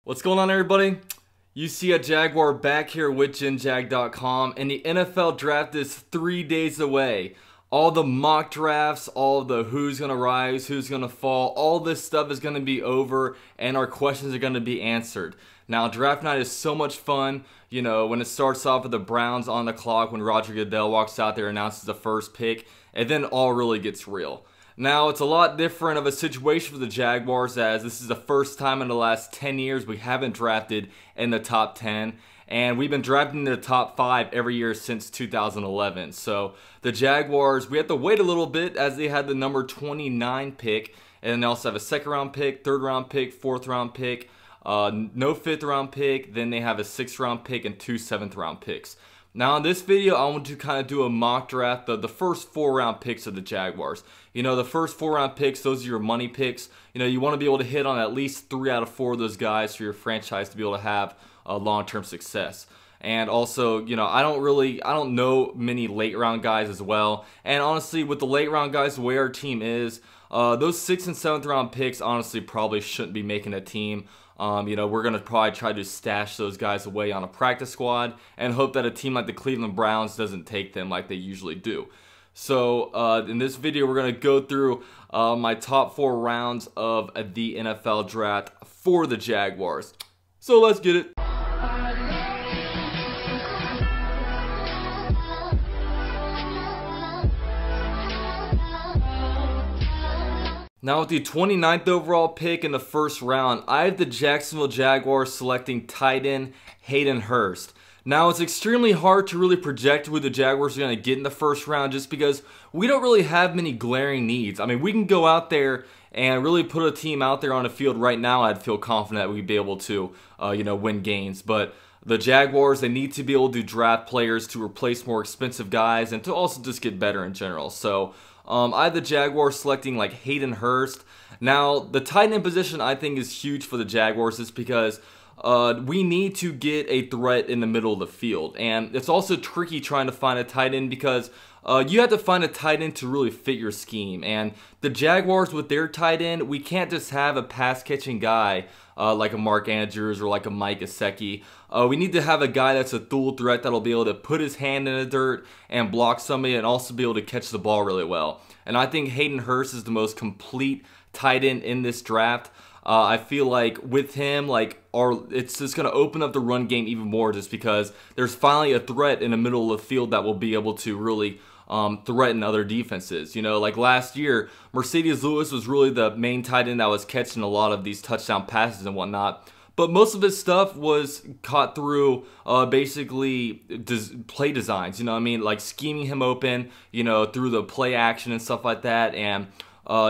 What's going on, everybody? You see a Jaguar back here with GenJag.com, and the NFL draft is 3 days away. All the mock drafts, all the who's going to rise, who's going to fall, all this stuff is going to be over, and our questions are going to be answered. Now, draft night is so much fun. You know, when it starts off with the Browns on the clock, when Roger Goodell walks out there and announces the first pick, and then all really gets real. Now, it's a lot different of a situation for the Jaguars, as this is the first time in the last 10 years we haven't drafted in the top 10. And we've been drafting in the top 5 every year since 2011. So the Jaguars, we have to wait a little bit as they had the number 29 pick. And then they also have a second round pick, third round pick, fourth round pick, no fifth round pick. Then they have a sixth round pick and 2 seventh round picks. Now in this video, I want to kind of do a mock draft of the first 4 round picks of the Jaguars. You know, the first 4 round picks, those are your money picks. You know, you want to be able to hit on at least 3 out of 4 of those guys for your franchise to be able to have long-term success. And also, you know, I don't know many late round guys as well. And honestly, with the late round guys, the way our team is, those 6th and 7th round picks honestly probably shouldn't be making a team. You know, we're going to probably try to stash those guys away on a practice squad and hope that a team like the Cleveland Browns doesn't take them like they usually do. So, in this video, we're going to go through my top 4 rounds of the NFL draft for the Jaguars. So, let's get it. Now with the 29th overall pick in the first round, I have the Jacksonville Jaguars selecting tight end Hayden Hurst. Now it's extremely hard to really project who the Jaguars are going to get in the first round just because we don't really have many glaring needs. I mean, we can go out there and really put a team out there on the field right now. I'd feel confident that we'd be able to, you know, win games. But the Jaguars, they need to be able to draft players to replace more expensive guys and to also just get better in general. So I have the Jaguars selecting like Hayden Hurst. Now, the tight end position I think is huge for the Jaguars just because we need to get a threat in the middle of the field. And it's also tricky trying to find a tight end because you have to find a tight end to really fit your scheme. And the Jaguars with their tight end, we can't just have a pass-catching guy like a Mark Andrews or like a Mike Gesicki. We need to have a guy that's a dual threat that'll be able to put his hand in the dirt and block somebody and also be able to catch the ball really well. And I think Hayden Hurst is the most complete tight end in this draft. I feel like with him, like it's just going to open up the run game even more just because there's finally a threat in the middle of the field that will be able to really threaten other defenses. You know, like last year, Mercedes Lewis was really the main tight end that was catching a lot of these touchdown passes and whatnot. But most of his stuff was caught through basically play designs. You know what I mean? Like scheming him open, you know, through the play action and stuff like that. And,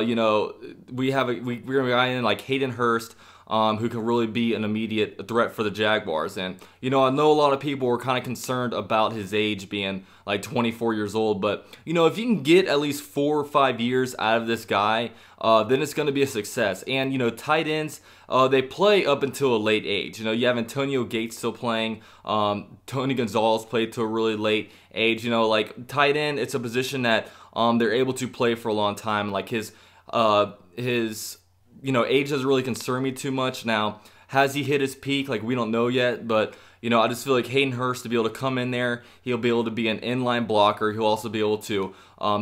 you know, we're a guy in like Hayden Hurst, who can really be an immediate threat for the Jaguars. And, you know, I know a lot of people were kind of concerned about his age being like 24 years old. But, you know, if you can get at least 4 or 5 years out of this guy, then it's going to be a success. And, you know, tight ends, they play up until a late age. You know, you have Antonio Gates still playing. Tony Gonzalez played to a really late age. You know, like tight end, it's a position that they're able to play for a long time. Like his you know, age doesn't really concern me too much. Now, has he hit his peak? Like, we don't know yet, but, you know, I just feel like Hayden Hurst to be able to come in there, he'll be able to be an inline blocker. He'll also be able to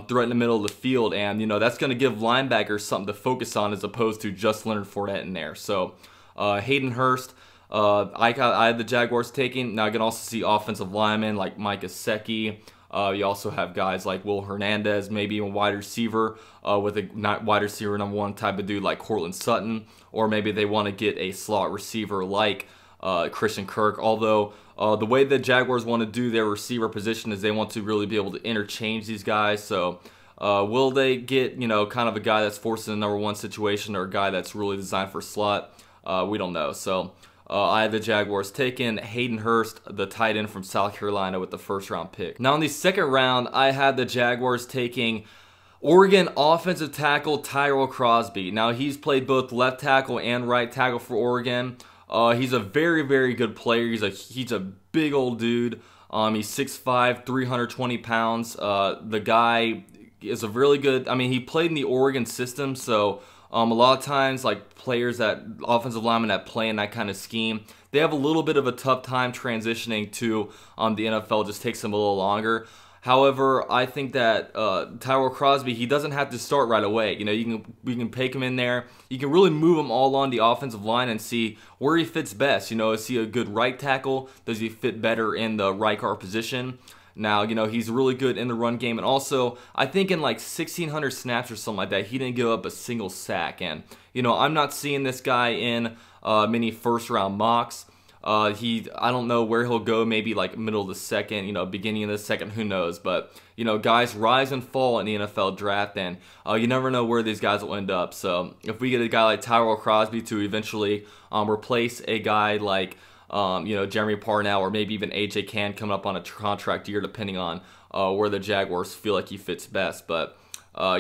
threaten the middle of the field, and, you know, that's going to give linebackers something to focus on as opposed to just Leonard Fournette in there. So, Hayden Hurst, I had the Jaguars taking. Now, I can also see offensive linemen like Mike Gesicki. You also have guys like Will Hernandez, maybe a wide receiver with a not wide receiver number 1 type of dude like Cortland Sutton, or maybe they want to get a slot receiver like Christian Kirk. Although the way the Jaguars want to do their receiver position is they want to really be able to interchange these guys. So will they get, you know, kind of a guy that's forced in the number 1 situation or a guy that's really designed for slot? We don't know. So I have the Jaguars taking Hayden Hurst, the tight end from South Carolina, with the first round pick. Now in the second round, I had the Jaguars taking Oregon offensive tackle Tyrell Crosby. Now he's played both left tackle and right tackle for Oregon. He's a very, very good player. He's a big old dude. He's 6'5", 320 pounds. The guy is a really good, I mean, he played in the Oregon system, so A lot of times, like players that offensive linemen that play in that kind of scheme, they have a little bit of a tough time transitioning to the NFL. Just takes them a little longer. However, I think that Tyrell Crosby, he doesn't have to start right away. You know, we can pick him in there. You can really move him all on the offensive line and see where he fits best. You know, is he a good right tackle? Does he fit better in the right guard position? Now, you know, he's really good in the run game. And also, I think in like 1,600 snaps or something like that, he didn't give up a single sack. And, you know, I'm not seeing this guy in many first-round mocks. I don't know where he'll go, maybe like middle of the second, you know, beginning of the second, who knows. But, you know, guys rise and fall in the NFL draft, and you never know where these guys will end up. So if we get a guy like Tyrell Crosby to eventually replace a guy like, you know, Jeremy Parnell, or maybe even A.J. Cann coming up on a contract year, depending on where the Jaguars feel like he fits best. But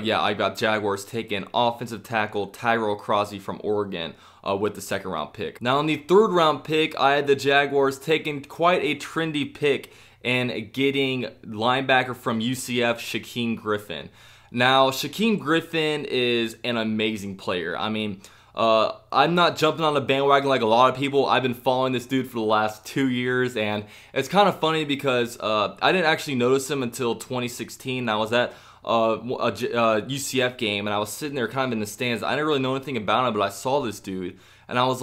yeah, I got Jaguars taking offensive tackle Tyrell Crosby from Oregon with the second-round pick. Now, in the third-round pick, I had the Jaguars taking quite a trendy pick and getting linebacker from UCF, Shaquem Griffin. Now, Shaquem Griffin is an amazing player. I mean, I'm not jumping on the bandwagon like a lot of people. I've been following this dude for the last 2 years, and it's kind of funny because I didn't actually notice him until 2016. I was at a UCF game, and I was sitting there kind of in the stands. I didn't really know anything about him, but I saw this dude, and I was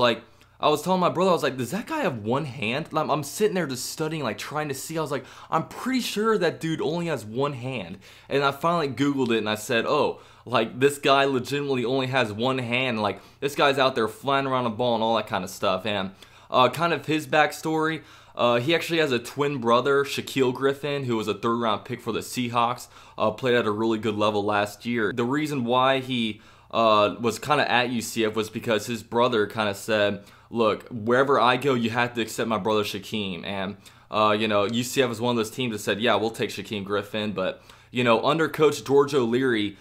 telling my brother, I was like, does that guy have one hand? I'm sitting there just studying, like trying to see. I was like, I'm pretty sure that dude only has one hand. And I finally Googled it, and I said, oh, like this guy legitimately only has one hand. Like this guy's out there flying around the ball and all that kind of stuff. And kind of his backstory, he actually has a twin brother, Shaquille Griffin, who was a third-round pick for the Seahawks, played at a really good level last year. The reason why he was kind of at UCF was because his brother kind of said, look, wherever I go, you have to accept my brother Shaquem. And, you know, UCF was one of those teams that said, yeah, we'll take Shaquem Griffin. But, you know, under Coach George O'Leary,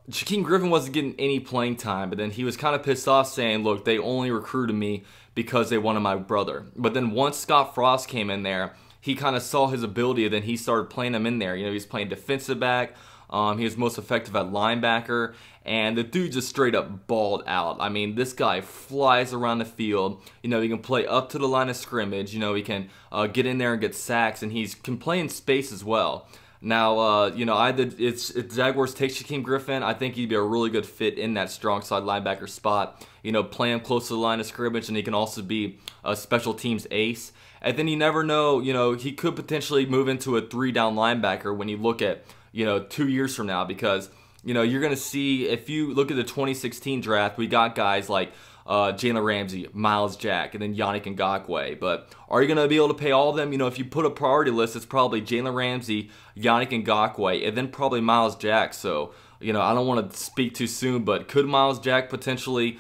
Shaquem Griffin wasn't getting any playing time. But then he was kind of pissed off saying, look, they only recruited me because they wanted my brother. But then once Scott Frost came in there, he kind of saw his ability, and then he started playing him in there. You know, he's playing defensive back. He was most effective at linebacker, and the dude just straight up balled out. I mean, this guy flies around the field. You know, he can play up to the line of scrimmage. You know, he can get in there and get sacks, and he can play in space as well. Now, you know, it's Jaguars take Shaquem Griffin. I think he'd be a really good fit in that strong side linebacker spot. You know, play him close to the line of scrimmage, and he can also be a special teams ace. And then you never know, you know, he could potentially move into a 3-down linebacker when you look at, you know, 2 years from now, because, you know, you're going to see, if you look at the 2016 draft, we got guys like Jalen Ramsey, Miles Jack, and then Yannick Ngakoue. But are you going to be able to pay all of them? You know, if you put a priority list, it's probably Jalen Ramsey, Yannick Ngakoue, and then probably Miles Jack. So, you know, I don't want to speak too soon, but could Miles Jack potentially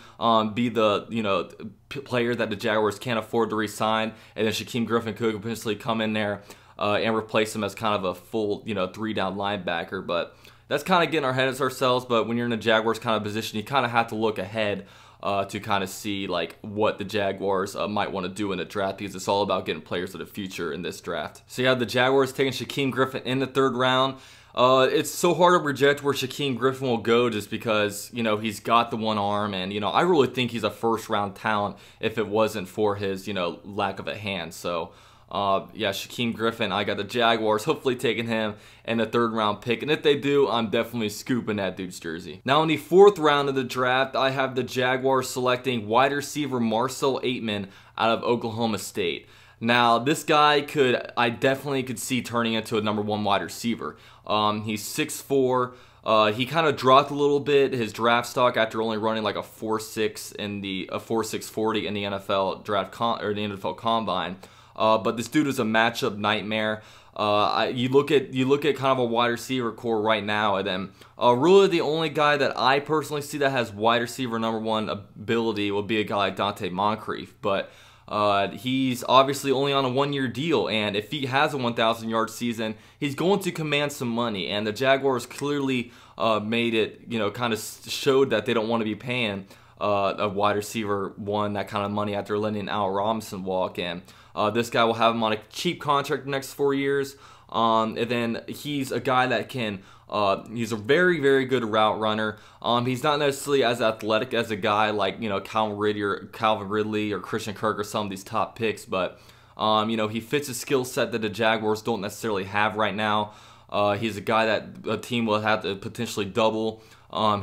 be the, you know, player that the Jaguars can't afford to re-sign, and then Shaquem Griffin could potentially come in there and replace him as kind of a full, you know, 3-down linebacker? But that's kind of getting our heads ourselves. But when you're in a Jaguars kind of position, you kind of have to look ahead to kind of see like what the Jaguars might want to do in the draft, because it's all about getting players of the future in this draft. So yeah, the Jaguars taking Shaquem Griffin in the 3rd round. It's so hard to project where Shaquem Griffin will go, just because, you know, he's got the one arm, and, you know, I really think he's a first-round talent if it wasn't for his, you know, lack of a hand. So yeah, Shaquem Griffin, I got the Jaguars hopefully taking him in the 3rd round pick. And if they do, I'm definitely scooping that dude's jersey. Now in the 4th round of the draft, I have the Jaguars selecting wide receiver Marcel Aitman out of Oklahoma State. Now this guy I definitely could see turning into a #1 wide receiver. He's 6'4". He kind of dropped a little bit his draft stock after only running like a 4.6 in the 4.640 in the NFL draft or the NFL combine. But this dude is a matchup nightmare. You look at kind of a wide receiver core right now, and then really the only guy that I personally see that has wide receiver #1 ability will be a guy like Dante Moncrief. But he's obviously only on a 1-year deal, and if he has a 1,000-yard season, he's going to command some money. And the Jaguars clearly made it, you know, kind of showed that they don't want to be paying a wide receiver that kind of money after letting Al Robinson walk in. This guy will have him on a cheap contract the next 4 years. And then he's a guy that can, he's a very, very good route runner. He's not necessarily as athletic as a guy like, you know, Calvin Ridley or Christian Kirk or some of these top picks, but you know, he fits a skill set that the Jaguars don't necessarily have right now. He's a guy that a team will have to potentially double.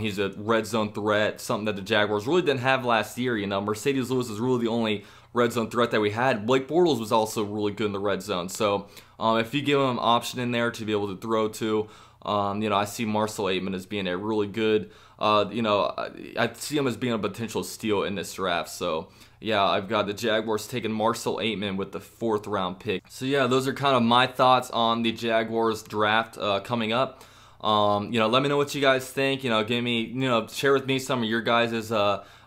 He's a red zone threat, something that the Jaguars really didn't have last year. You know, Mercedes Lewis is really the only red zone threat that we had. Blake Bortles was also really good in the red zone. So if you give him an option in there to be able to throw to, you know, I see Marcel Aitman as being a really good, you know, I see him as being a potential steal in this draft. So yeah, I've got the Jaguars taking Marcel Aitman with the 4th round pick. So yeah, those are kind of my thoughts on the Jaguars draft coming up. You know, let me know what you guys think. You know, give me, you know, share with me some of your guys'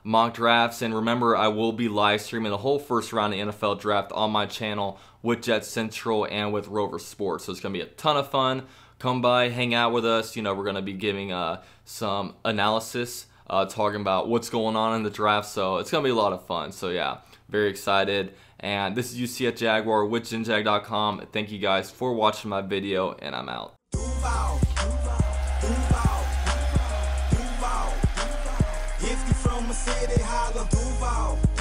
mock drafts. And remember, I will be live streaming the whole first round of the NFL draft on my channel with Jet Central and with Rover Sports. So it's going to be a ton of fun. Come by, hang out with us. You know, we're going to be giving some analysis, talking about what's going on in the draft. So it's going to be a lot of fun. So yeah, very excited. And this is UCF Jaguar with GenJag.com. Thank you guys for watching my video, and I'm out. If you from a city, holla Duval.